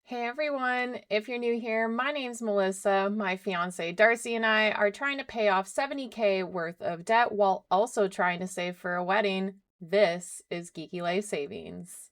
Hey everyone, if you're new here, my name's Melissa. My fiance Darcy and I are trying to pay off $70K worth of debt while also trying to save for a wedding. This is Geeky Life Savings.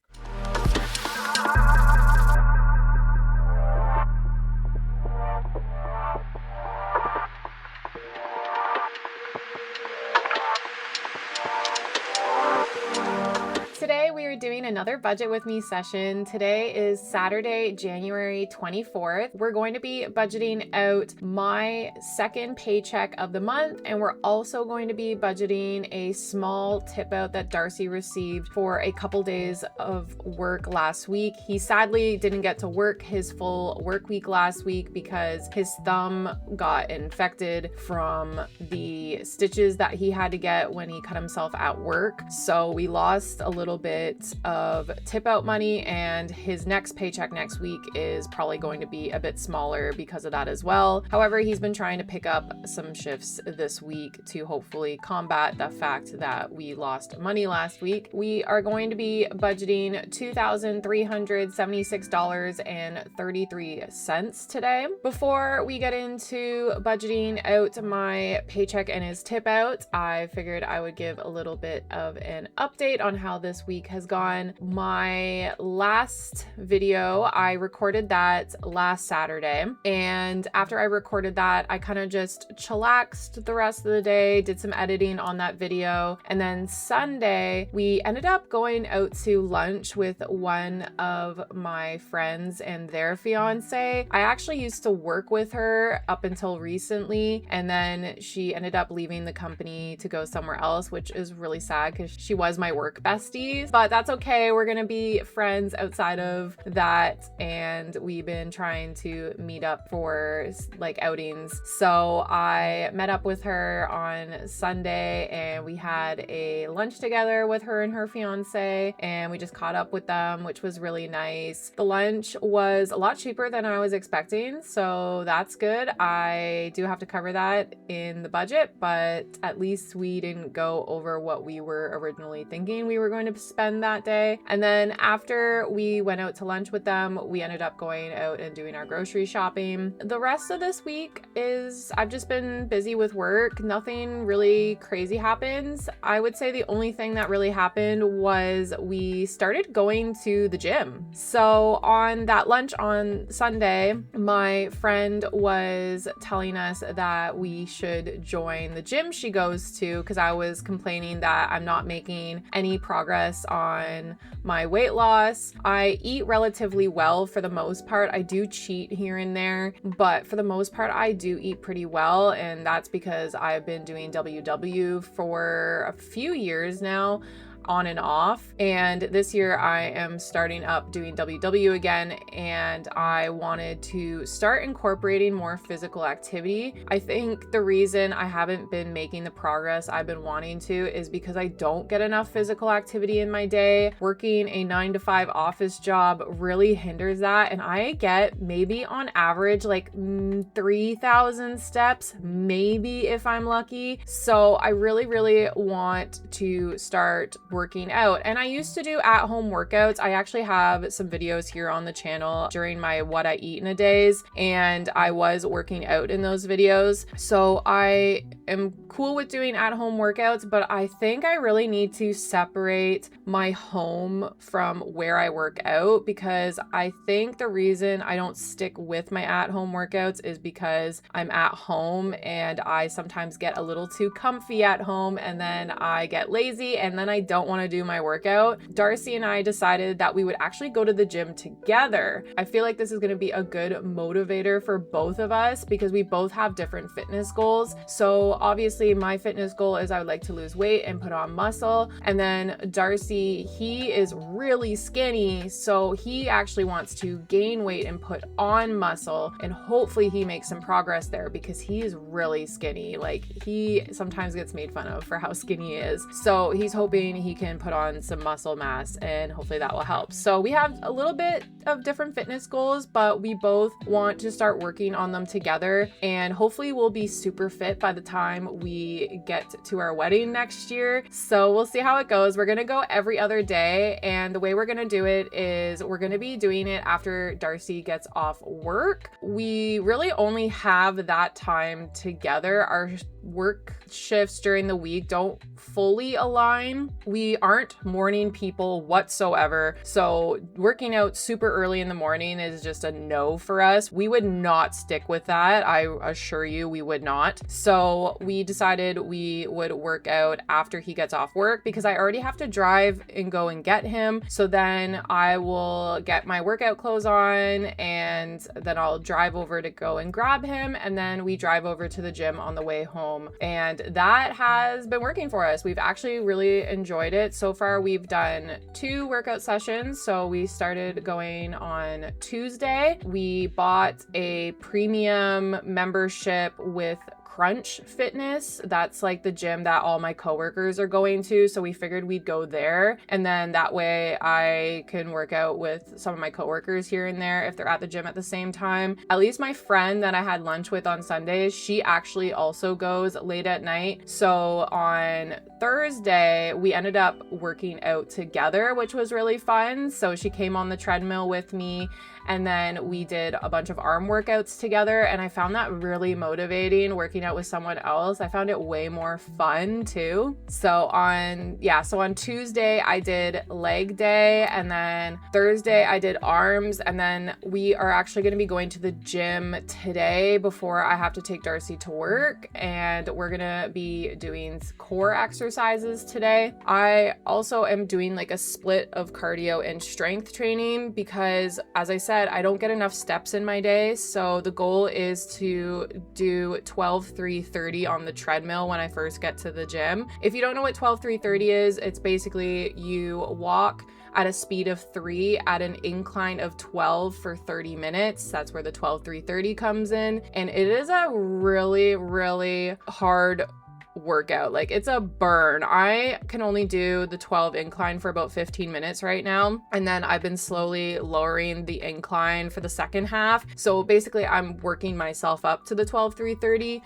Today we are doing another budget with me session. Today is Saturday, January 24th. We're going to be budgeting out my second paycheck of the month, and we're also going to be budgeting a small tip out that Darcy received for a couple days of work last week. He sadly didn't get to work his full work week last week because his thumb got infected from the stitches that he had to get when he cut himself at work. So we lost a little bit of tip out money, and his next paycheck next week is probably going to be a bit smaller because of that as well. However, he's been trying to pick up some shifts this week to hopefully combat the fact that we lost money last week. We are going to be budgeting $2,376.33 today. Before we get into budgeting out my paycheck and his tip out, I figured I would give a little bit of an update on how this week has gone. My last video, I recorded that last Saturday, and after I recorded that, I kind of just chillaxed the rest of the day, did some editing on that video, and then Sunday, we ended up going out to lunch with one of my friends and their fiance. I actually used to work with her up until recently, and then she ended up leaving the company to go somewhere else, which is really sad because she was my work bestie. But that's okay. We're gonna be friends outside of that, and we've been trying to meet up for like outings. So I met up with her on Sunday, and we had a lunch together with her and her fiance, and we just caught up with them, which was really nice. The lunch was a lot cheaper than I was expecting, so that's good. I do have to cover that in the budget, but at least we didn't go over what we were originally thinking we were going to spend that day. And then after we went out to lunch with them, we ended up going out and doing our grocery shopping. The rest of this week is I've just been busy with work. Nothing really crazy happens. I would say the only thing that really happened was we started going to the gym. So on that lunch on Sunday, my friend was telling us that we should join the gym she goes to because I was complaining that I'm not making any progress on my weight loss. I eat relatively well for the most part. I do cheat here and there, but for the most part, I do eat pretty well. And that's because I've been doing WW for a few years now, on and off, and this year I am starting up doing WW again, and I wanted to start incorporating more physical activity. I think the reason I haven't been making the progress I've been wanting to is because I don't get enough physical activity in my day. Working a 9-to-5 office job really hinders that, and I get maybe on average like 3,000 steps, maybe if I'm lucky. So I really want to start working out. And I used to do at-home workouts. I actually have some videos here on the channel during my what I eat in a days, and I was working out in those videos. So I am cool with doing at-home workouts, but I think I really need to separate my home from where I work out, because I think the reason I don't stick with my at-home workouts is because I'm at home and I sometimes get a little too comfy at home, and then I get lazy, and then I don't want to do my workout. Darcy and I decided that we would actually go to the gym together. I feel like this is going to be a good motivator for both of us because we both have different fitness goals. So obviously my fitness goal is I would like to lose weight and put on muscle. And then Darcy, he is really skinny, so he actually wants to gain weight and put on muscle, and hopefully he makes some progress there because he is really skinny. Like, he sometimes gets made fun of for how skinny he is. So he's hoping he he can put on some muscle mass, and hopefully that will help. So we have a little bit of different fitness goals, but we both want to start working on them together, and hopefully we'll be super fit by the time we get to our wedding next year. So we'll see how it goes. We're gonna go every other day, and the way we're gonna do it is we're gonna be doing it after Darcy gets off work. We really only have that time together. Our work shifts during the week don't fully align. We aren't morning people whatsoever. So working out super early in the morning is just a no for us. We would not stick with that. I assure you we would not. So we decided we would work out after he gets off work because I already have to drive and go and get him. So then I will get my workout clothes on, and then I'll drive over to go and grab him. And then we drive over to the gym on the way home. And that has been working for us. We've actually really enjoyed it. So far, we've done 2 workout sessions. So we started going on Tuesday. We bought a premium membership with Crunch Fitness. That's like the gym that all my coworkers are going to. So we figured we'd go there. And then that way I can work out with some of my coworkers here and there if they're at the gym at the same time. At least my friend that I had lunch with on Sundays, she actually also goes late at night. So on Thursday, we ended up working out together, which was really fun. So she came on the treadmill with me, and then we did a bunch of arm workouts together, and I found that really motivating working out with someone else. I found it way more fun too. So on Tuesday I did leg day, and then Thursday I did arms, and then we are actually going to be going to the gym today before I have to take Darcy to work, and we're going to be doing core exercises today. I also am doing like a split of cardio and strength training because, as I said, I don't get enough steps in my day. So the goal is to do 12-3-30 on the treadmill when I first get to the gym. If you don't know what 12-3-30 is, it's basically you walk at a speed of 3 at an incline of 12 for 30 minutes. That's where the 12-3-30 comes in. And it is a really, really hard workout. Like, it's a burn. I can only do the 12 incline for about 15 minutes right now, and then I've been slowly lowering the incline for the second half. So basically I'm working myself up to the 12-3-30,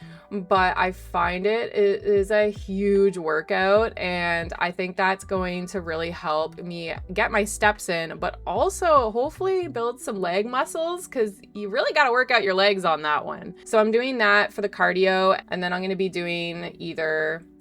but I find it is a huge workout, and I think that's going to really help me get my steps in, but also hopefully build some leg muscles, because you really got to work out your legs on that one. So I'm doing that for the cardio, and then I'm going to be doing either,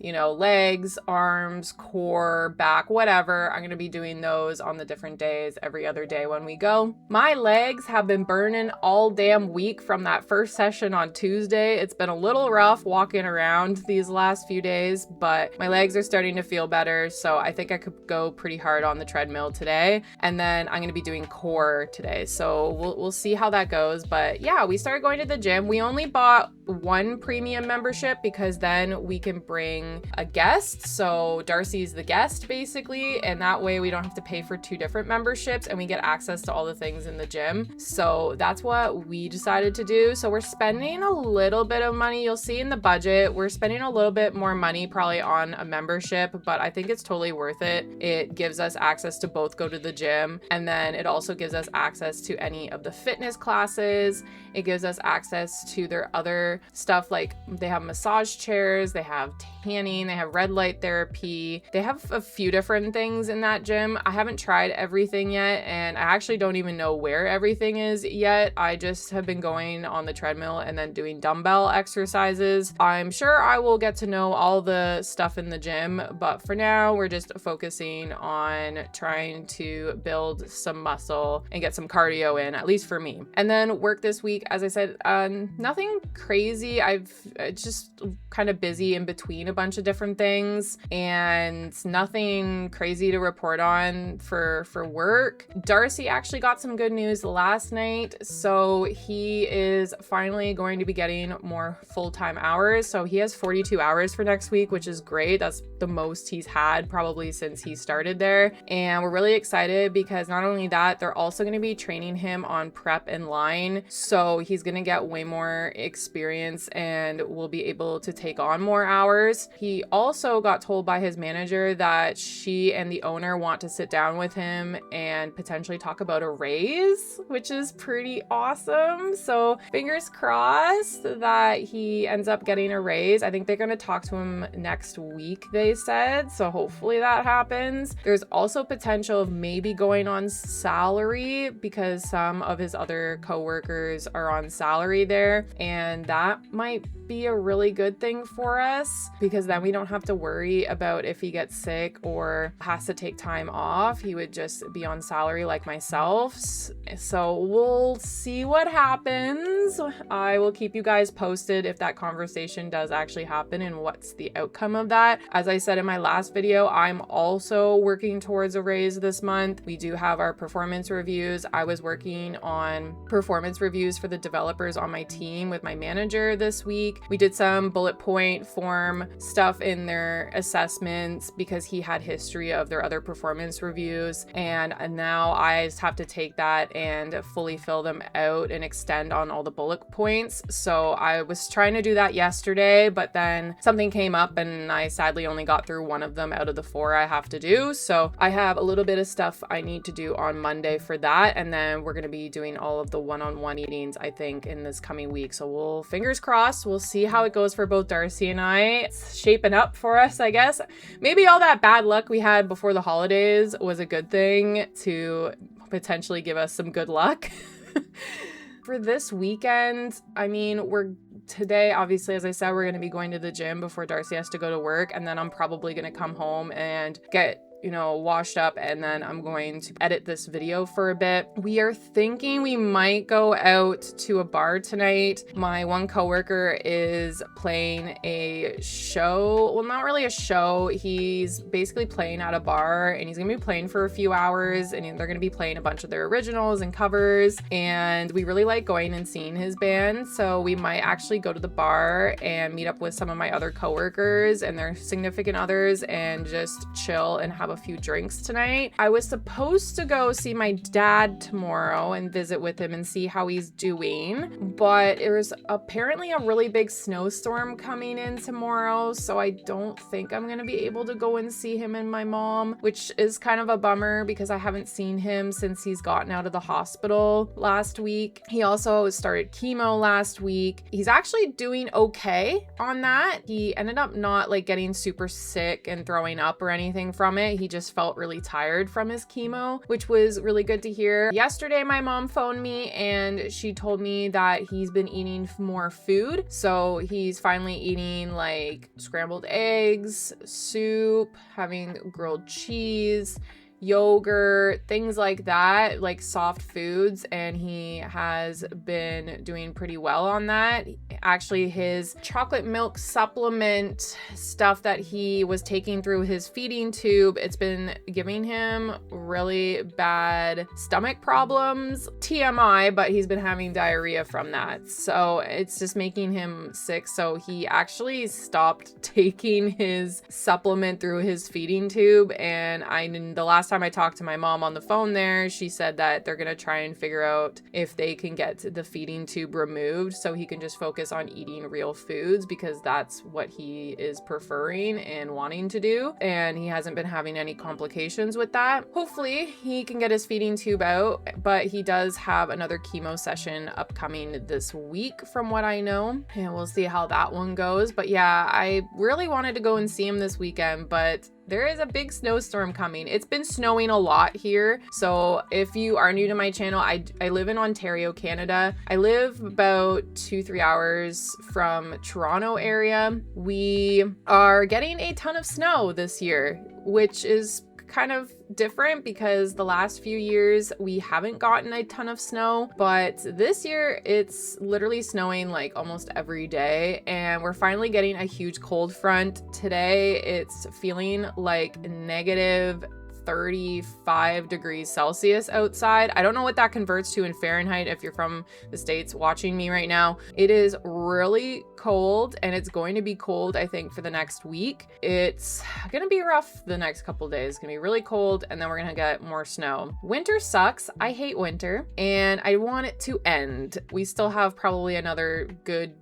legs, arms, core, back, whatever. I'm going to be doing those on the different days, every other day when we go. My legs have been burning all damn week from that first session on Tuesday. It's been a little rough walking around these last few days, but my legs are starting to feel better. So I think I could go pretty hard on the treadmill today. And then I'm going to be doing core today. So we'll see how that goes. But yeah, we started going to the gym. We only bought one premium membership because then we can bring a guest. So Darcy's the guest basically, and that way we don't have to pay for 2 different memberships and we get access to all the things in the gym. So that's what we decided to do. So we're spending a little bit of money. You'll see in the budget, we're spending a little bit more money probably on a membership, but I think it's totally worth it. It gives us access to both go to the gym, and then it also gives us access to any of the fitness classes. It gives us access to their other stuff, like they have massage chairs, they have tanning, they have red light therapy. They have a few different things in that gym. I haven't tried everything yet, and I actually don't even know where everything is yet. I just have been going on the treadmill and then doing dumbbell exercises. I'm sure I will get to know all the stuff in the gym, but for now we're just focusing on trying to build some muscle and get some cardio in, at least for me. And then work this week, as I said, nothing crazy. I've just kind of busy in between a bunch of different things, and nothing crazy to report on for work. Darcy actually got some good news last night. So he is finally going to be getting more full-time hours. So he has 42 hours for next week, which is great. That's the most he's had probably since he started there. And we're really excited because not only that, they're also going to be training him on prep and line. So he's going to get way more experience and will be able to take on more hours. He also got told by his manager that she and the owner want to sit down with him and potentially talk about a raise, which is pretty awesome. So fingers crossed that he ends up getting a raise. I think they're going to talk to him next week, they said. So hopefully that happens. There's also potential of maybe going on salary because some of his other coworkers are on salary there, and that might be a really good thing for us because then we don't have to worry about if he gets sick or has to take time off. He would just be on salary like myself. So we'll see what happens. I will keep you guys posted if that conversation does actually happen and what's the outcome of that. As I said in my last video, I'm also working towards a raise this month. We do have our performance reviews. I was working on performance reviews for the developers on my team with my manager this week. We did some bullet point form stuff in their assessments because he had history of their other performance reviews, and now I just have to take that and fully fill them out and extend on all the bullet points. So I was trying to do that yesterday, but then something came up and I sadly only got through one of them out of the 4 I have to do. So I have a little bit of stuff I need to do on Monday for that, and then we're going to be doing all of the one-on-one meetings I think in this coming week. So we'll fingers crossed, we'll see how it goes for both Darcy and I. It's shaping up for us, I guess. Maybe all that bad luck we had before the holidays was a good thing to potentially give us some good luck. For this weekend, I mean, today, obviously, as I said, we're going to be going to the gym before Darcy has to go to work, and then I'm probably going to come home and get washed up, and then I'm going to edit this video for a bit. We are thinking we might go out to a bar tonight. My one coworker is playing a show. Well, not really a show. He's basically playing at a bar, and he's gonna be playing for a few hours, and they're gonna be playing a bunch of their originals and covers, and we really like going and seeing his band, so we might actually go to the bar and meet up with some of my other coworkers and their significant others and just chill and have a few drinks tonight. I was supposed to go see my dad tomorrow and visit with him and see how he's doing, but there's apparently a really big snowstorm coming in tomorrow, so I don't think I'm gonna be able to go and see him and my mom, which is kind of a bummer because I haven't seen him since he's gotten out of the hospital last week. He also started chemo last week. He's actually doing okay on that. He ended up not getting super sick and throwing up or anything from it. He just felt really tired from his chemo, which was really good to hear. Yesterday, my mom phoned me and she told me that he's been eating more food. So he's finally eating scrambled eggs, soup, having grilled cheese, yogurt, things like that, soft foods, and he has been doing pretty well on that. Actually, his chocolate milk supplement stuff that he was taking through his feeding tube, it's been giving him really bad stomach problems. TMI, but he's been having diarrhea from that. So it's just making him sick. So he actually stopped taking his supplement through his feeding tube, and the last time I talked to my mom on the phone there, she said that they're gonna try and figure out if they can get the feeding tube removed so he can just focus on eating real foods, because that's what he is preferring and wanting to do, and he hasn't been having any complications with that. Hopefully he can get his feeding tube out, but he does have another chemo session upcoming this week from what I know, and we'll see how that one goes. But yeah, I really wanted to go and see him this weekend, but there is a big snowstorm coming. It's been snowing a lot here. So if you are new to my channel, I live in Ontario, Canada. I live about 2-3 hours from Toronto area. We are getting a ton of snow this year, which is kind of different because the last few years we haven't gotten a ton of snow, but this year it's literally snowing almost every day, and we're finally getting a huge cold front. Today it's feeling negative 35 degrees Celsius outside. I don't know what that converts to in Fahrenheit if you're from the States watching me right now. It is really cold, and it's going to be cold, I think, for the next week. It's gonna be rough the next couple days. It's gonna be really cold, and then we're gonna get more snow. Winter sucks. I hate winter, and I want it to end. We still have probably another good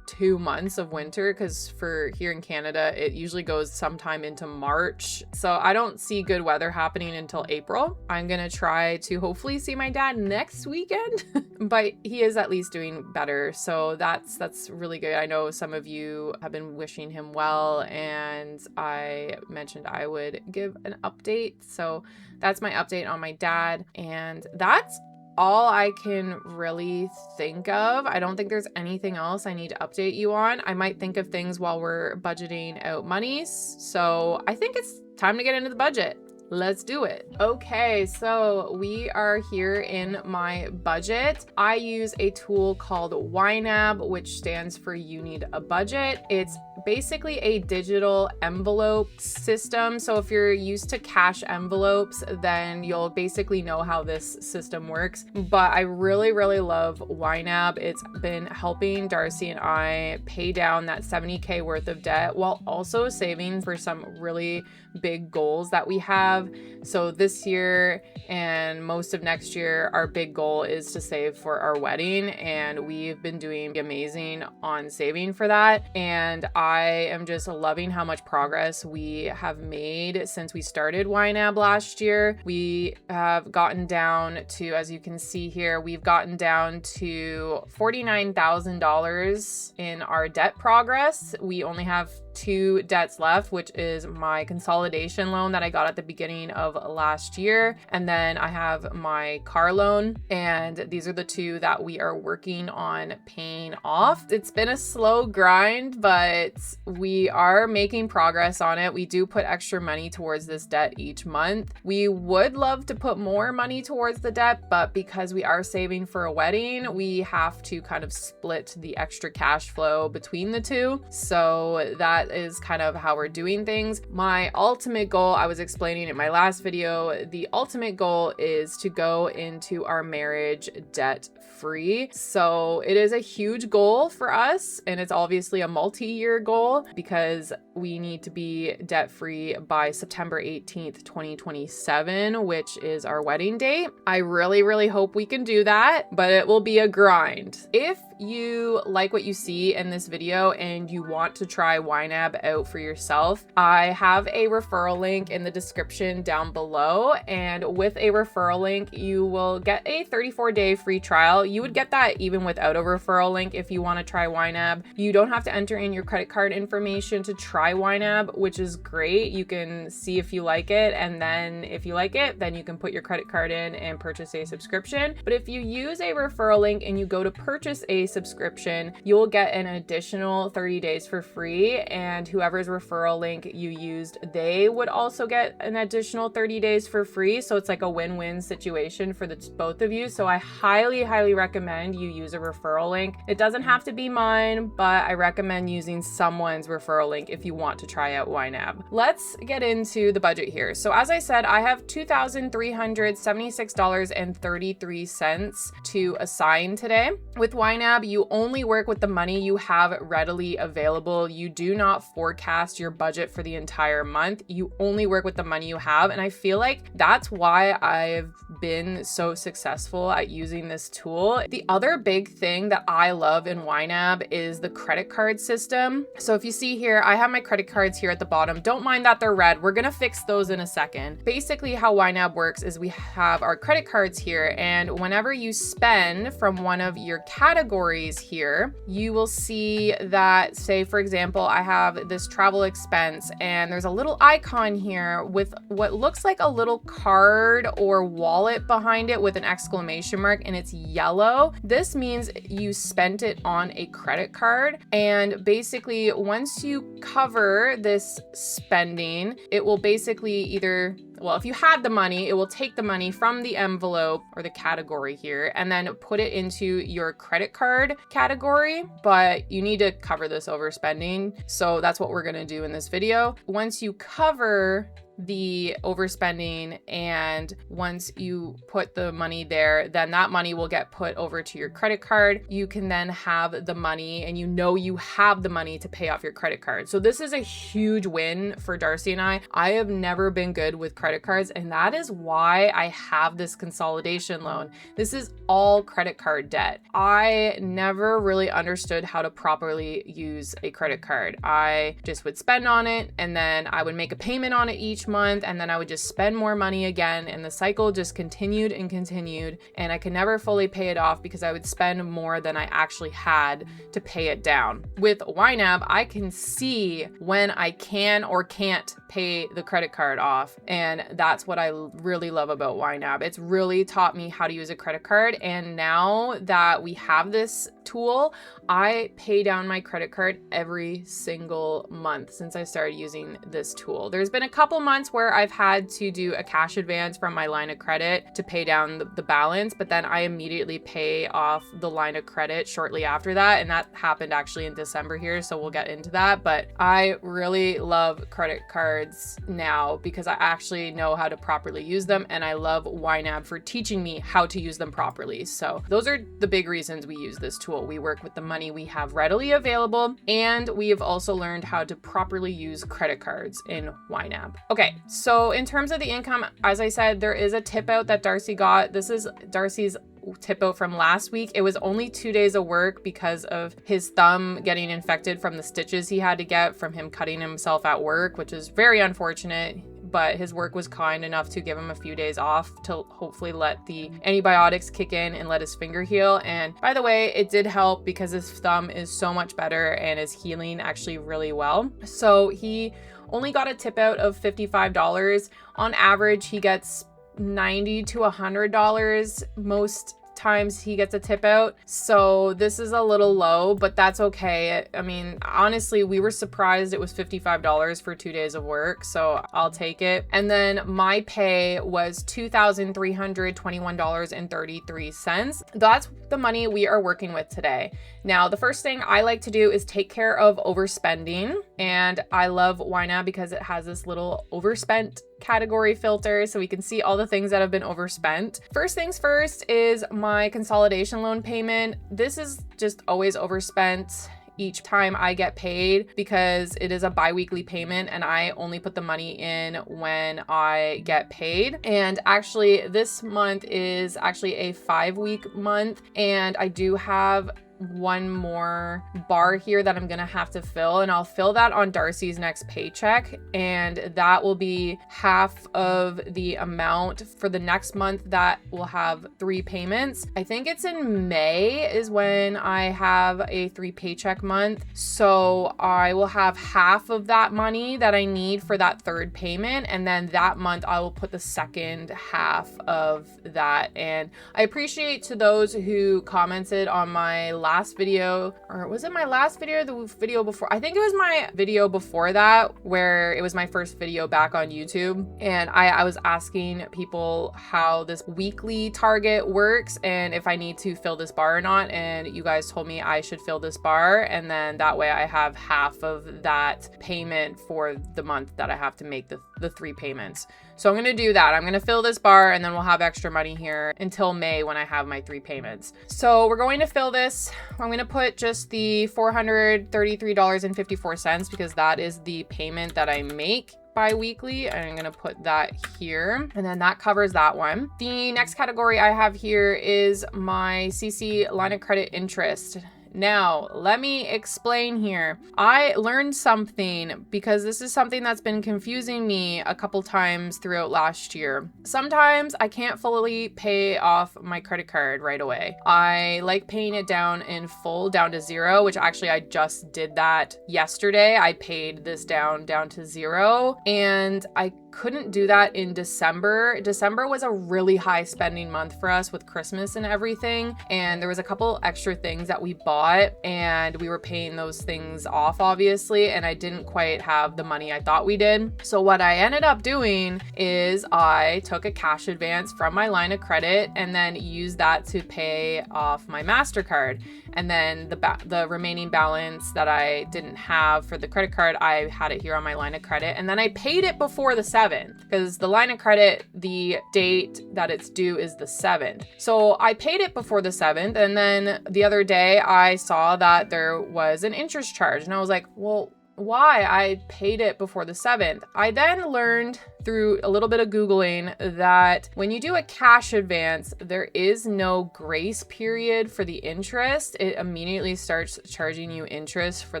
2 months of winter, because for here in Canada, it usually goes sometime into March. So I don't see good weather happening until April. I'm gonna try to hopefully see my dad next weekend, but he is at least doing better. So that's really good. I know some of you have been wishing him well, and I mentioned I would give an update. So that's my update on my dad, and that's all I can really think of. I don't think there's anything else I need to update you on. I might think of things while we're budgeting out monies. So I think it's time to get into the budget. Let's do it. Okay, so we are here in my budget. I use a tool called YNAB, which stands for You Need a Budget. It's basically a digital envelope system. So if you're used to cash envelopes, then you'll basically know how this system works. But I really, really love YNAB. It's been helping Darcy and I pay down that $70K worth of debt while also saving for some really big goals that we have. So this year and most of next year, our big goal is to save for our wedding, and we've been doing amazing on saving for that. And I am just loving how much progress we have made since we started YNAB last year. We have gotten down to, as you can see here, we've gotten down to $49,000 in our debt progress. We only have 2 debts left, which is my consolidation loan that I got at the beginning of last year, and then I have my car loan, and these are the 2 that we are working on paying off. It's been a slow grind, but we are making progress on it. We do put extra money towards this debt each month. We would love to put more money towards the debt, but because we are saving for a wedding, we have to kind of split the extra cash flow between the 2. So that is kind of how we're doing things. My ultimate goal, I was explaining in my last video, the ultimate goal is to go into our marriage debt free. So it is a huge goal for us, and it's obviously a multi-year goal because we need to be debt free by September 18th, 2027, which is our wedding date. I really, really hope we can do that, but it will be a grind. If you like what you see in this video and you want to try YNAB out for yourself, I have a referral link in the description down below, and with a referral link you will get a 34-day free trial. You would get that even without a referral link if you want to try YNAB. You don't have to enter in your credit card information to try YNAB, which is great. You can see if you like it, and then if you like it, then you can put your credit card in and purchase a subscription. But if you use a referral link and you go to purchase a subscription, you'll get an additional 30 days for free, and whoever's referral link you used, they would also get an additional 30 days for free. So it's like a win-win situation for the both of you. So I highly, highly recommend you use a referral link. It doesn't have to be mine, but I recommend using someone's referral link if you want to try out YNAB. Let's get into the budget here. So as I said, I have $2,376.33 to assign today. With YNAB, you only work with the money you have readily available. You do not forecast your budget for the entire month. You only work with the money you have. And I feel like that's why I've been so successful at using this tool. The other big thing that I love in YNAB is the credit card system. So if you see here, I have my credit cards here at the bottom. Don't mind that they're red. We're gonna fix those in a second. Basically how YNAB works is we have our credit cards here, and whenever you spend from one of your categories here, you will see that, say for example, I have this travel expense, and there's a little icon here with what looks like a little card or wallet behind it with an exclamation mark, and it's yellow. This means you spent it on a credit card, and basically once you cover this spending, it will basically either, well, if you had the money, it will take the money from the envelope or the category here and then put it into your credit card category, but you need to cover this overspending. So that's what we're gonna do in this video. Once you cover the overspending, and once you put the money there, then that money will get put over to your credit card. You can then have the money, and you have the money to pay off your credit card. So this is a huge win for Darcy and I. I have never been good with credit cards, and that is why I have this consolidation loan. This is all credit card debt. I never really understood how to properly use a credit card. I just would spend on it, and then I would make a payment on it each month, and then I would just spend more money again, and the cycle just continued and continued, and I could never fully pay it off because I would spend more than I actually had to pay it down. With YNAB, I can see when I can or can't pay the credit card off, and that's what I really love about YNAB. It's really taught me how to use a credit card, and now that we have this tool, I pay down my credit card every single month since I started using this tool. There's been a couple months where I've had to do a cash advance from my line of credit to pay down the balance, but then I immediately pay off the line of credit shortly after that, and that happened actually in December here, so we'll get into that. But I really love credit cards now because I actually know how to properly use them, and I love YNAB for teaching me how to use them properly. So those are the big reasons we use this tool. We work with the money we have readily available, and we have also learned how to properly use credit cards in YNAB. Okay, so in terms of the income, as I said, there is a tip out that Darcy got. This is Darcy's tip out from last week. It was only 2 days of work because of his thumb getting infected from the stitches he had to get from him cutting himself at work, which is very unfortunate. But his work was kind enough to give him a few days off to hopefully let the antibiotics kick in and let his finger heal. And by the way, it did help because his thumb is so much better and is healing actually really well. So he only got a tip out of $55. On average, he gets $90 to $100 most times he gets a tip out. So this is a little low, but that's okay. I mean, honestly, we were surprised it was $55 for 2 days of work, so I'll take it. And then my pay was $2,321.33. That's the money we are working with today. Now, the first thing I like to do is take care of overspending, and I love YNAB because it has this little overspent category filter so we can see all the things that have been overspent. First things first is my consolidation loan payment. This is just always overspent each time I get paid because it is a bi-weekly payment and I only put the money in when I get paid. And actually this month is actually a 5-week month, and I do have one more bar here that I'm gonna have to fill, and I'll fill that on Darcy's next paycheck, and that will be half of the amount for the next month that will have 3 payments. I think it's in May is when I have a 3 paycheck month, so I will have half of that money that I need for that 3rd payment, and then that month I will put the second half of that. And I appreciate to those who commented on my last video, or was it my last video or the video before? I think it was my video before that, where it was my first video back on YouTube, and I was asking people how this weekly target works and if I need to fill this bar or not, and you guys told me I should fill this bar, and then that way I have half of that payment for the month that I have to make the 3 payments. So I'm gonna do that. I'm gonna fill this bar, and then we'll have extra money here until May when I have my 3 payments. So we're going to fill this. I'm gonna put just the $433.54 because that is the payment that I make bi-weekly, and I'm gonna put that here, and then that covers that one. The next category I have here is my CC line of credit interest. Now, let me explain here. I learned something because this is something that's been confusing me a couple times throughout last year. Sometimes I can't fully pay off my credit card right away. I like paying it down in full, down to 0, which actually I just did that yesterday. I paid this down to 0, and I couldn't do that in December. December was a really high spending month for us with Christmas and everything, and there was a couple extra things that we bought and we were paying those things off obviously, and I didn't quite have the money I thought we did. So what I ended up doing is I took a cash advance from my line of credit and then used that to pay off my MasterCard, and then the remaining balance that I didn't have for the credit card, I had it here on my line of credit, and then I paid it before the 7th, because the line of credit, the date that it's due is the 7th. So I paid it before the 7th, and then the other day I saw that there was an interest charge, and I was like, well, why? I paid it before the 7th. I then learned through a little bit of Googling that when you do a cash advance, there is no grace period for the interest. It immediately starts charging you interest for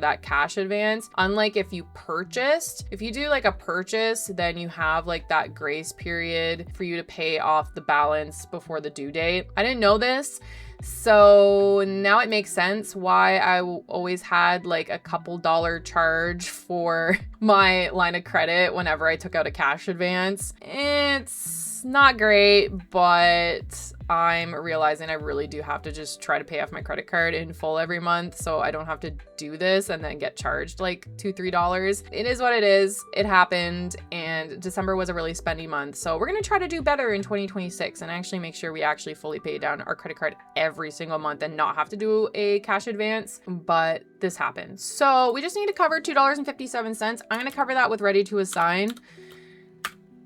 that cash advance. Unlike if you purchased, if you do like a purchase, then you have like that grace period for you to pay off the balance before the due date. I didn't know this. So now it makes sense why I always had like a couple dollar charge for my line of credit whenever I took out a cash advance. It's not great, but I'm realizing I really do have to just try to pay off my credit card in full every month so I don't have to do this and then get charged like $2-3. It is what it is. It happened, and December was a really spendy month. So we're going to try to do better in 2026 and actually make sure we actually fully pay down our credit card every single month and not have to do a cash advance. But this happened. So we just need to cover $2.57. I'm going to cover that with ready to assign.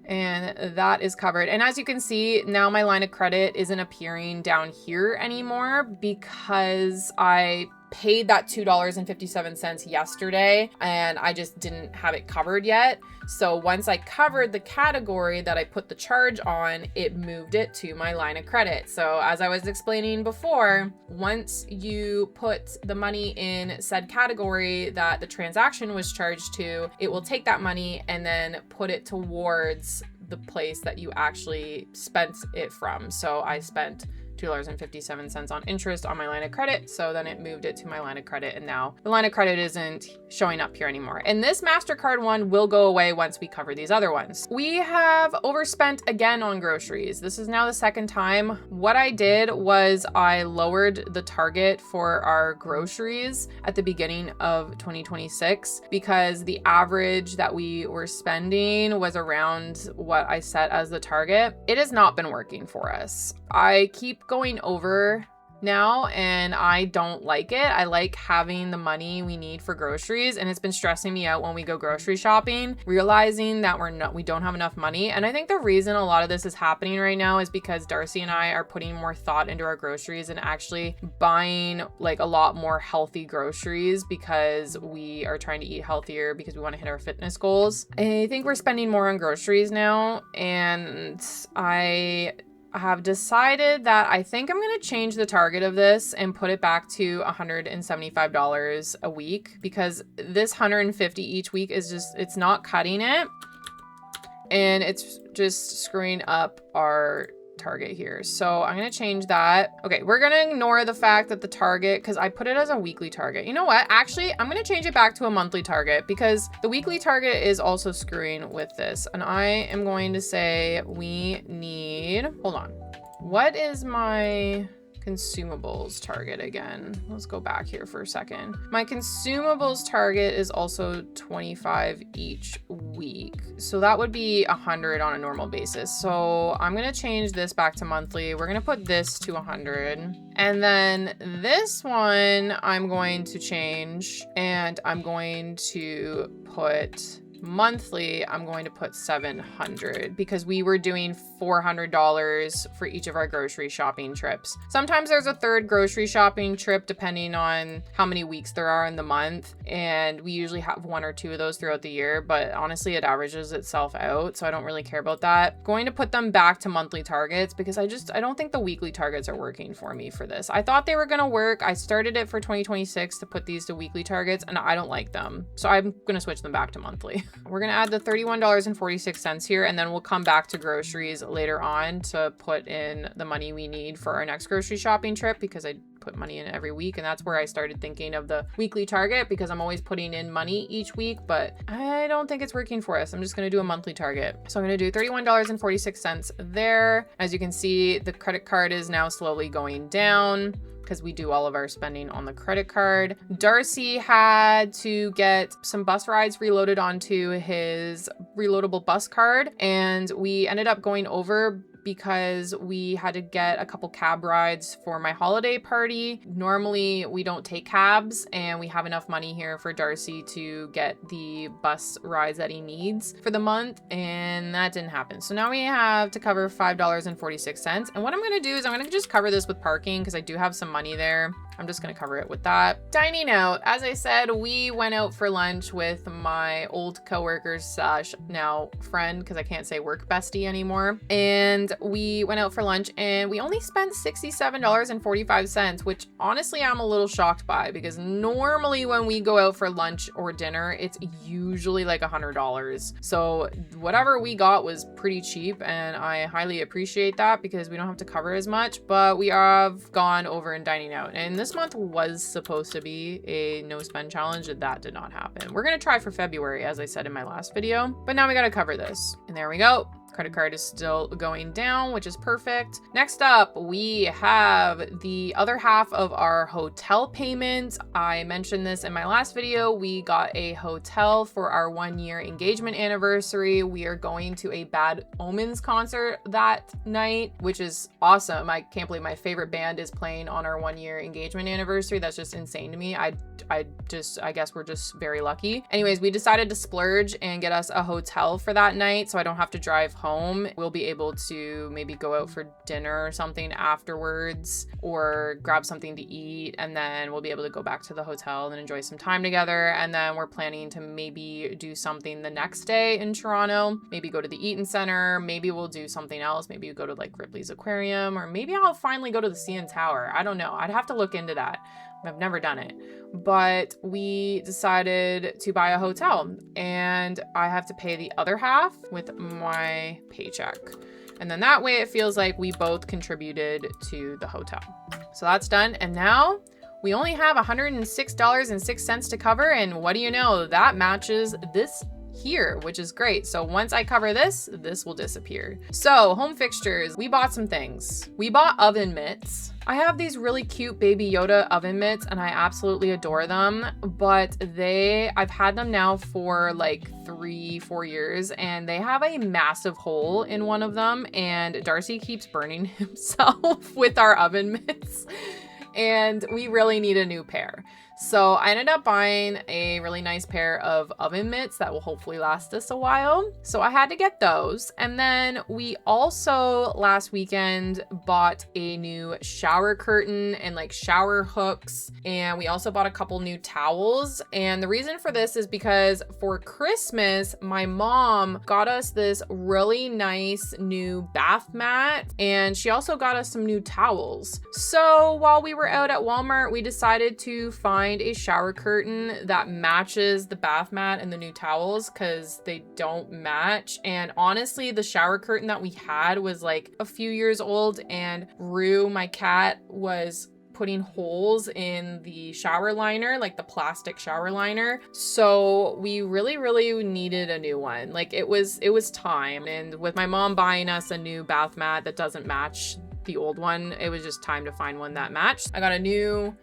And that is covered. And as you can see, now my line of credit isn't appearing down here anymore because I paid that $2.57 yesterday and I just didn't have it covered yet. So once I covered the category that I put the charge on, it moved it to my line of credit. So as I was explaining before, once you put the money in said category that the transaction was charged to, it will take that money and then put it towards the place that you actually spent it from. So I spent $2.57 on interest on my line of credit. So then it moved it to my line of credit, and now the line of credit isn't showing up here anymore. And this MasterCard one will go away once we cover these other ones. We have overspent again on groceries. This is now the second time. What I did was I lowered the target for our groceries at the beginning of 2026 because the average that we were spending was around what I set as the target. It has not been working for us. I keep going over now and I don't like it. I like having the money we need for groceries, and it's been stressing me out when we go grocery shopping, realizing that we don't have enough money. And I think the reason a lot of this is happening right now is because Darcy and I are putting more thought into our groceries and actually buying like a lot more healthy groceries because we are trying to eat healthier because we want to hit our fitness goals. I think we're spending more on groceries now, and I have decided that I think I'm going to change the target of this and put it back to $175 a week, because this $150 each week is just, it's not cutting it, and it's just screwing up our target here. So I'm going to change that. Okay, we're going to ignore the fact that the target, because I put it as a weekly target. You know what? Actually, I'm going to change it back to a monthly target because the weekly target is also screwing with this. And I am going to say we need, hold on. What is my consumables target again? Let's go back here for a second. My consumables target is also 25 each week. So that would be 100 on a normal basis. So I'm going to change this back to monthly. We're going to put this to 100. And then this one I'm going to change, and I'm going to put monthly, I'm going to put 700 because we were doing $400 for each of our grocery shopping trips. Sometimes there's a third grocery shopping trip depending on how many weeks there are in the month, and we usually have 1 or 2 of those throughout the year, but honestly it averages itself out, so I don't really care about that. Going to put them back to monthly targets because I don't think the weekly targets are working for me for this. I thought they were going to work. I started it for 2026 to put these to weekly targets, and I don't like them, so I'm going to switch them back to monthly. We're going to add the $31.46 here, and then we'll come back to groceries later on to put in the money we need for our next grocery shopping trip, because I put money in every week, and that's where I started thinking of the weekly target because I'm always putting in money each week, but I don't think it's working for us. I'm just going to do a monthly target. So I'm going to do $31.46 there. As you can see, the credit card is now slowly going down because we do all of our spending on the credit card. Darcy had to get some bus rides reloaded onto his reloadable bus card, and we ended up going over because we had to get a couple cab rides for my holiday party. Normally we don't take cabs, and we have enough money here for Darcy to get the bus rides that he needs for the month, and that didn't happen. So now we have to cover $5.46. And what I'm gonna do is I'm gonna just cover this with parking because I do have some money there. I'm just gonna cover it with that. Dining out. As I said, we went out for lunch with my old coworkers slash now friend, because I can't say work bestie anymore. And we went out for lunch and we only spent $67.45, which honestly I'm a little shocked by, because normally when we go out for lunch or dinner, it's usually like $100. So whatever we got was pretty cheap, and I highly appreciate that because we don't have to cover as much, but we have gone over and dining out. And this month was supposed to be a no spend challenge, and that did not happen. We're gonna try for February, as I said in my last video, but now we gotta cover this. And there we go. Credit card is still going down, which is perfect. Next up, we have the other half of our hotel payment. I mentioned this in my last video. We got a hotel for our 1-year engagement anniversary. We are going to a Bad Omens concert that night, which is awesome. I can't believe my favorite band is playing on our 1-year engagement anniversary. That's just insane to me. I guess we're just very lucky. Anyways, we decided to splurge and get us a hotel for that night, so I don't have to drive home. We'll be able to maybe go out for dinner or something afterwards, or grab something to eat, and then we'll be able to go back to the hotel and enjoy some time together. And then we're planning to maybe do something the next day in Toronto, maybe go to the Eaton Center, maybe we'll do something else, maybe go to like Ripley's Aquarium, or maybe I'll finally go to the CN Tower. I don't know. I'd have to look into that. I've never done it, but we decided to buy a hotel, and I have to pay the other half with my paycheck. And then that way it feels like we both contributed to the hotel. So that's done. And now we only have $106.06 to cover. And what do you know? That matches this here, which is great. So once I cover this, this will disappear. So home fixtures, we bought some things. We bought oven mitts. I have these really cute Baby Yoda oven mitts and I absolutely adore them, but I've had them now for like 3-4 years, and they have a massive hole in one of them, and Darcy keeps burning himself with our oven mitts, and we really need a new pair. So I ended up buying a really nice pair of oven mitts that will hopefully last us a while. So I had to get those. And then we also last weekend bought a new shower curtain and like shower hooks. And we also bought a couple new towels. And the reason for this is because for Christmas, my mom got us this really nice new bath mat. And she also got us some new towels. So while we were out at Walmart, we decided to find a shower curtain that matches the bath mat and the new towels, because they don't match. And honestly, the shower curtain that we had was like a few years old, and Rue, my cat, was putting holes in the shower liner, like the plastic shower liner. So we really needed a new one. Like it was time. And with my mom buying us a new bath mat that doesn't match the old one, it was just time to find one that matched. I got a new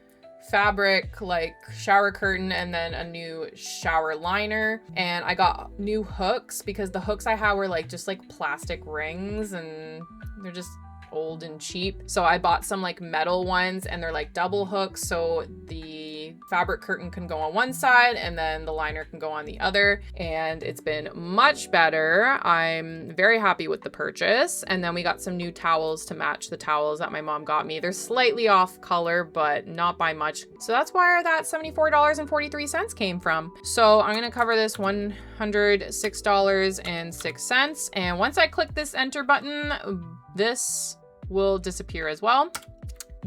fabric like shower curtain and then a new shower liner, and I got new hooks because the hooks I had were like just like plastic rings and they're just old and cheap. So I bought some like metal ones, and they're like double hooks, so the fabric curtain can go on one side and then the liner can go on the other, and it's been much better. I'm very happy with the purchase. And then we got some new towels to match the towels that my mom got me. They're slightly off color, but not by much. So that's where that $74.43 came from. So I'm gonna cover this $106.06, and once I click this enter button, this will disappear as well.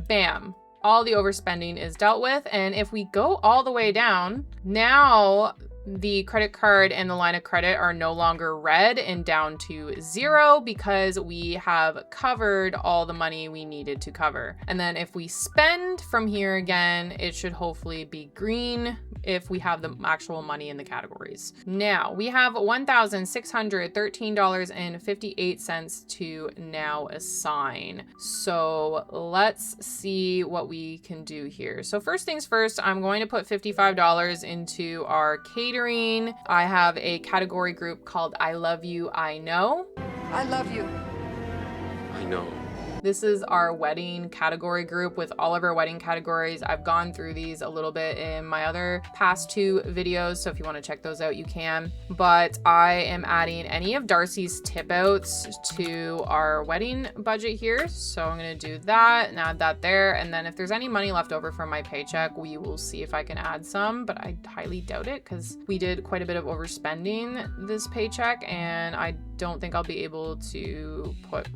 Bam. All the overspending is dealt with. And if we go all the way down, now the credit card and the line of credit are no longer red and down to 0 because we have covered all the money we needed to cover. And then if we spend from here again, it should hopefully be green if we have the actual money in the categories. Now we have $1,613.58 to now assign. So let's see what we can do here. So first things first, I'm going to put $55 into our catering. I have a category group called I Love You, I Know. I love you. I know. This is our wedding category group with all of our wedding categories. I've gone through these a little bit in my other past 2 videos, so if you want to check those out, you can. But I am adding any of Darcy's tip outs to our wedding budget here. So I'm going to do that and add that there. And then if there's any money left over from my paycheck, we will see if I can add some, but I highly doubt it because we did quite a bit of overspending this paycheck, and I don't think I'll be able to put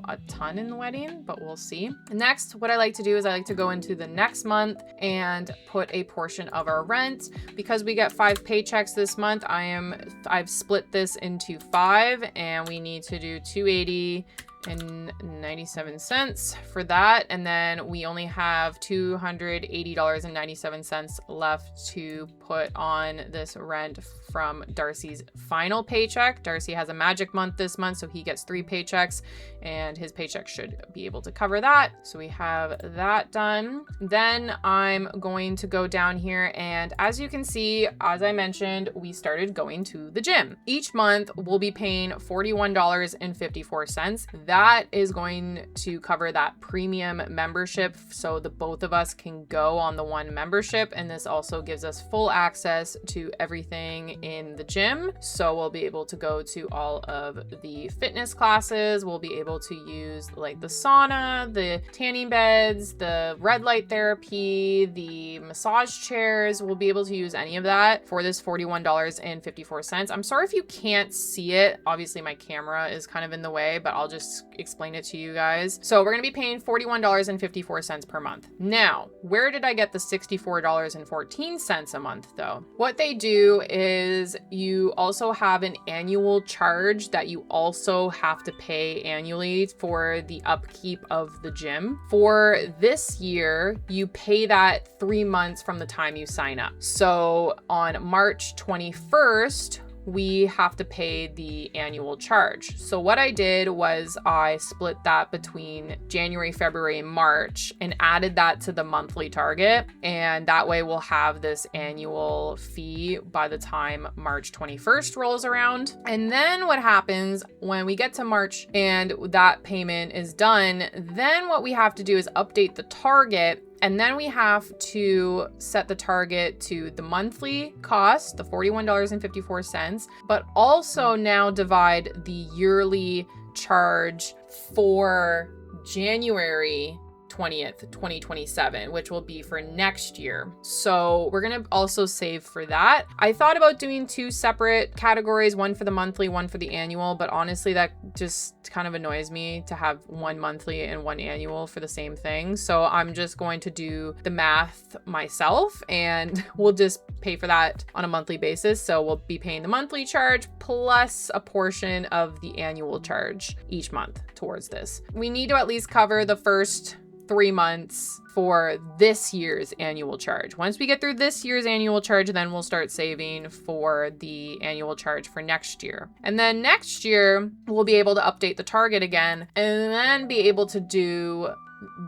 a ton in the wedding, but we'll see. Next, what I like to do is I like to go into the next month and put a portion of our rent. Because we get 5 paychecks this month, I've split this into 5, and we need to do $280.97 for that, and then we only have $280.97 left to put on this rent from Darcy's final paycheck. Darcy has a magic month this month, so he gets 3 paychecks, and his paycheck should be able to cover that. So we have that done. Then I'm going to go down here, and as you can see, as I mentioned, we started going to the gym. Each month we'll be paying $41.54. That is going to cover that premium membership, so the both of us can go on the one membership, and this also gives us full access to everything in the gym. So we'll be able to go to all of the fitness classes. We'll be able to use like the sauna, the tanning beds, the red light therapy, the massage chairs. We'll be able to use any of that for this $41.54. I'm sorry if you can't see it. Obviously my camera is kind of in the way, but I'll just explain it to you guys. So we're going to be paying $41.54 per month. Now, where did I get the $64.14 a month though? What they do is you also have an annual charge that you also have to pay annually for the upkeep of the gym. For this year, you pay that 3 months from the time you sign up. So on March 21st, we have to pay the annual charge. So what I did was I split that between January, February, and March and added that to the monthly target. And that way we'll have this annual fee by the time March 21st rolls around. And then what happens when we get to March and that payment is done, then what we have to do is update the target. And then we have to set the target to the monthly cost, the $41.54, but also now divide the yearly charge for January 20th, 2027, which will be for next year. So we're going to also save for that. I thought about doing 2 separate categories, one for the monthly, one for the annual, but honestly, that just kind of annoys me to have one monthly and one annual for the same thing. So I'm just going to do the math myself, and we'll just pay for that on a monthly basis. So we'll be paying the monthly charge plus a portion of the annual charge each month towards this. We need to at least cover the first 3 months for this year's annual charge. Once we get through this year's annual charge, then we'll start saving for the annual charge for next year. And then next year, we'll be able to update the target again and then be able to do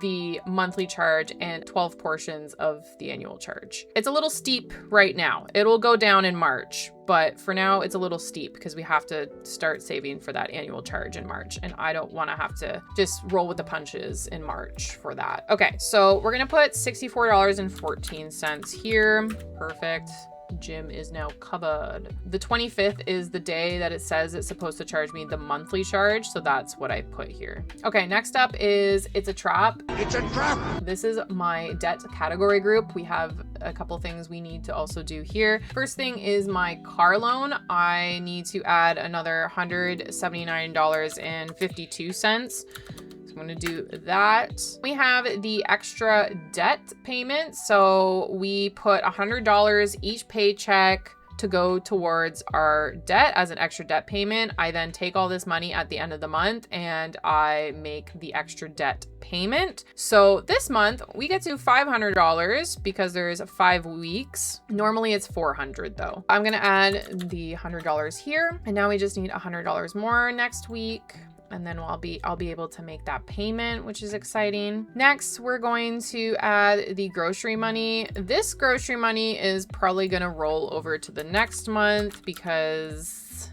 the monthly charge and 12 portions of the annual charge. It's a little steep right now. It'll go down in March, but for now it's a little steep because we have to start saving for that annual charge in March, and I don't want to have to just roll with the punches in March for that. Okay, so we're gonna put $64.14 here. Perfect. Gym is now covered. The 25th is the day that it says it's supposed to charge me the monthly charge, so that's what I put here. Okay, next up is It's a Trap. It's a trap! This is my debt category group. We have a couple things we need to also do here. First thing is my car loan. I need to add another $179.52. I'm gonna do that. We have the extra debt payment. So we put $100 each paycheck to go towards our debt as an extra debt payment. I then take all this money at the end of the month and I make the extra debt payment. So this month we get to $500 because there's 5 weeks. Normally it's $400 though. I'm gonna add the $100 here, and now we just need $100 more next week. And then I'll be able to make that payment, which is exciting. Next, we're going to add the grocery money. This grocery money is probably gonna roll over to the next month because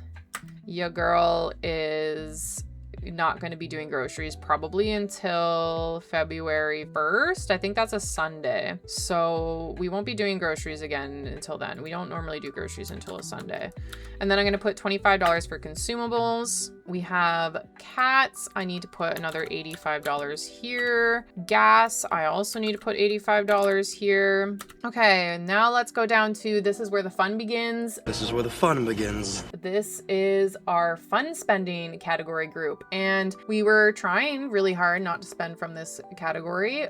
your girl is not going to be doing groceries probably until February 1st. I think that's a Sunday. So we won't be doing groceries again until then. We don't normally do groceries until a Sunday. And then I'm going to put $25 for consumables. We have cats. I need to put another $85 here. Gas, I also need to put $85 here. Okay, now let's go down to, this is where the fun begins. This is where the fun begins. This is our fun spending category group. And we were trying really hard not to spend from this category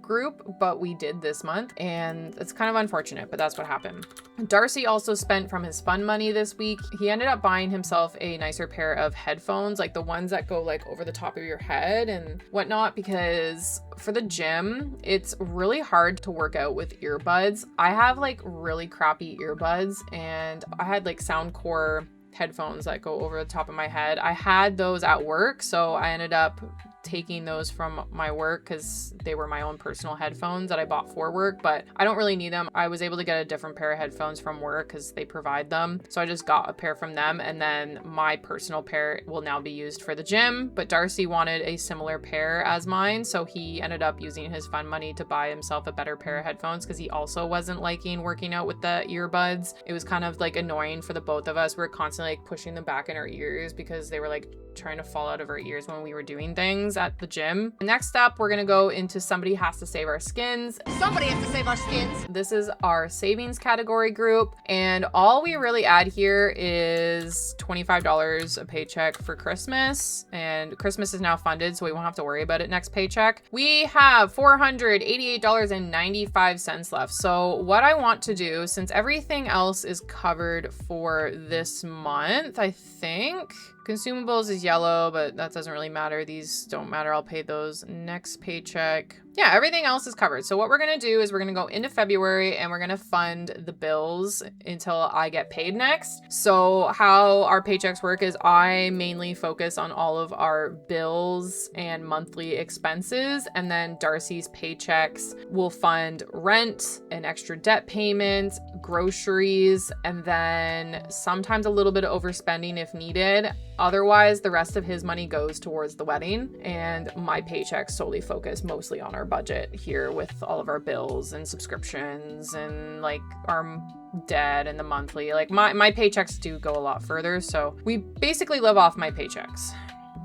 group, but we did this month, and it's kind of unfortunate, but that's what happened. Darcy also spent from his fun money this week. He ended up buying himself a nicer pair of headphones, like the ones that go like over the top of your head and whatnot, because for the gym, it's really hard to work out with earbuds. I have like really crappy earbuds, and I had like Soundcore headphones that go over the top of my head. I had those at work, so I ended up taking those from my work because they were my own personal headphones that I bought for work, but I don't really need them. I was able to get a different pair of headphones from work because they provide them. So I just got a pair from them, and then my personal pair will now be used for the gym. But Darcy wanted a similar pair as mine, so he ended up using his fun money to buy himself a better pair of headphones because he also wasn't liking working out with the earbuds. It was kind of like annoying for the both of us. We were constantly like pushing them back in our ears because they were like trying to fall out of our ears when we were doing things at the gym. Next up, we're gonna go into somebody has to save our skins. Somebody has to save our skins. This is our savings category group, and all we really add here is $25 a paycheck for Christmas, and Christmas is now funded, so we won't have to worry about it next paycheck. We have $488.95 left. So what I want to do, since everything else is covered for this month, I think consumables is yellow, but that doesn't really matter. These don't matter. I'll pay those next paycheck. Yeah, everything else is covered. So what we're going to do is we're going to go into February and we're going to fund the bills until I get paid next. So how our paychecks work is I mainly focus on all of our bills and monthly expenses. And then Darcy's paychecks will fund rent, an extra debt payment, groceries, and then sometimes a little bit of overspending if needed. Otherwise, the rest of his money goes towards the wedding, and my paychecks solely focus mostly on our budget here with all of our bills and subscriptions and like our debt and the monthly. Like my paychecks do go a lot further, so we basically live off my paychecks.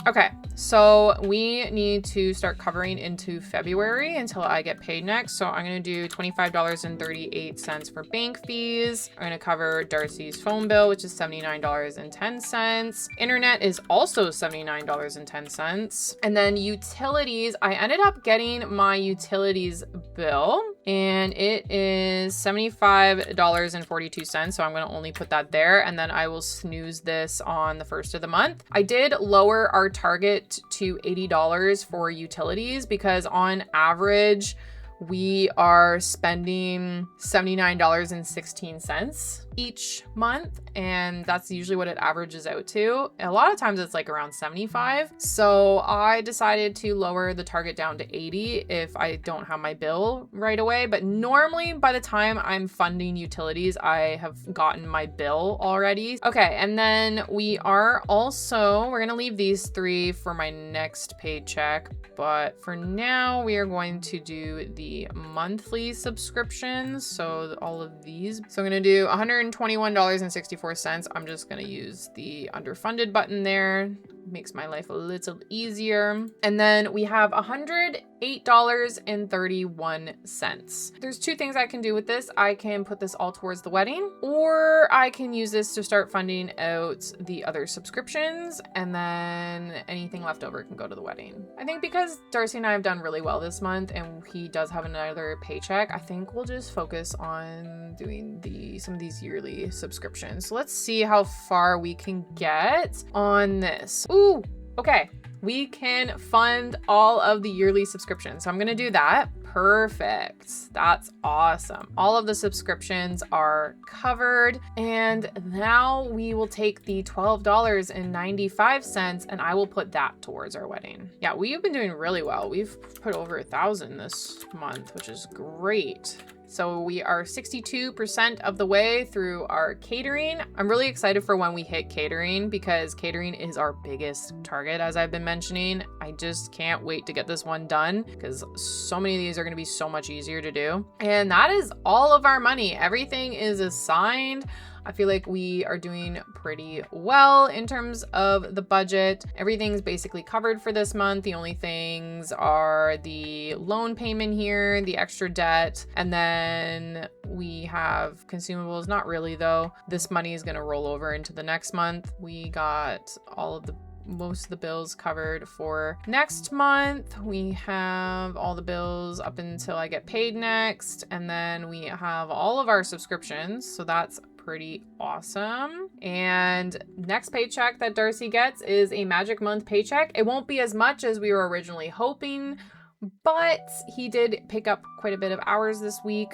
Okay, so we need to start covering into February until I get paid next. So I'm going to do $25.38 for bank fees. I'm going to cover Darcy's phone bill, which is $79.10. Internet is also $79.10. And then utilities, I ended up getting my utilities bill, and it is $75.42. So I'm going to only put that there, and then I will snooze this on the first of the month. I did lower our target to $80 for utilities because on average, we are spending $79.16 each month, and that's usually what it averages out to. A lot of times it's like around 75. So I decided to lower the target down to 80 if I don't have my bill right away. But normally by the time I'm funding utilities, I have gotten my bill already. Okay, and then we're gonna leave these three for my next paycheck. But for now, we are going to do the monthly subscriptions. So all of these. So I'm gonna do $121.64. I'm just gonna use the underfunded button there. Makes my life a little easier. And then we have $108.31. There's two things I can do with this. I can put this all towards the wedding, or I can use this to start funding out the other subscriptions, and then anything left over can go to the wedding. I think because Darcy and I have done really well this month and he does have another paycheck, I think we'll just focus on doing some of these yearly subscriptions. So let's see how far we can get on this. Ooh, okay. We can fund all of the yearly subscriptions. So I'm going to do that. Perfect. That's awesome. All of the subscriptions are covered. And now we will take the $12.95 and I will put that towards our wedding. Yeah, we've been doing really well. We've put over 1,000 this month, which is great. So we are 62% of the way through our catering. I'm really excited for when we hit catering because catering is our biggest target, as I've been mentioning. I just can't wait to get this one done because so many of these are going to be so much easier to do. And that is all of our money. Everything is assigned. I feel like we are doing pretty well in terms of the budget. Everything's basically covered for this month. The only things are the loan payment here, the extra debt, and then we have consumables. Not really though. This money is going to roll over into the next month. We got most of the bills covered for next month. We have all the bills up until I get paid next, and then we have all of our subscriptions, so that's pretty awesome. And next paycheck that Darcy gets is a magic month paycheck. It won't be as much as we were originally hoping, but he did pick up quite a bit of hours this week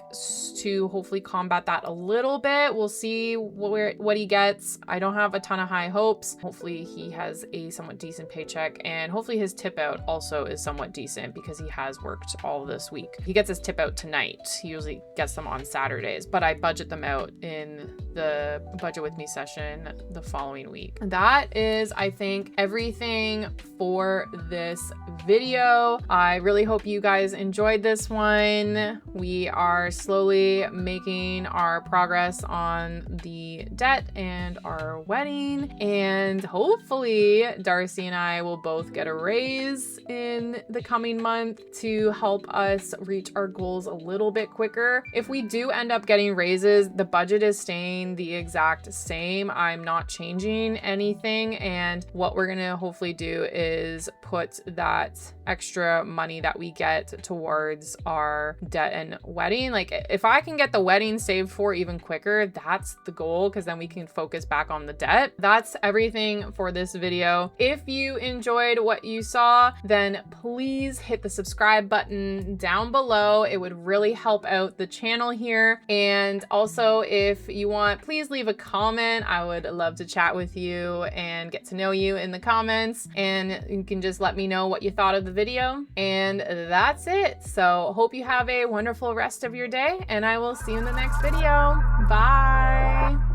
to hopefully combat that a little bit. We'll see what he gets. I don't have a ton of high hopes. Hopefully he has a somewhat decent paycheck, and hopefully his tip out also is somewhat decent because he has worked all this week. He gets his tip out tonight. He usually gets them on Saturdays, but I budget them out in the budget with me session the following week. That is, I think, everything for this video. I really hope you guys enjoyed this one. We are slowly making our progress on the debt and our wedding, and hopefully Darcy and I will both get a raise in the coming month to help us reach our goals a little bit quicker. If we do end up getting raises, the budget is staying the exact same. I'm not changing anything, and what we're gonna hopefully do is put that extra money that we get towards our debt and wedding. Like, if I can get the wedding saved for even quicker, that's the goal, because then we can focus back on the debt. That's everything for this video. If you enjoyed what you saw, then please hit the subscribe button down below. It would really help out the channel here. And also, if you want, please leave a comment. I would love to chat with you and get to know you in the comments, and you can just let me know what you thought of the video. And that's it. So hope you have a wonderful rest of your day, and I will see you in the next video. Bye.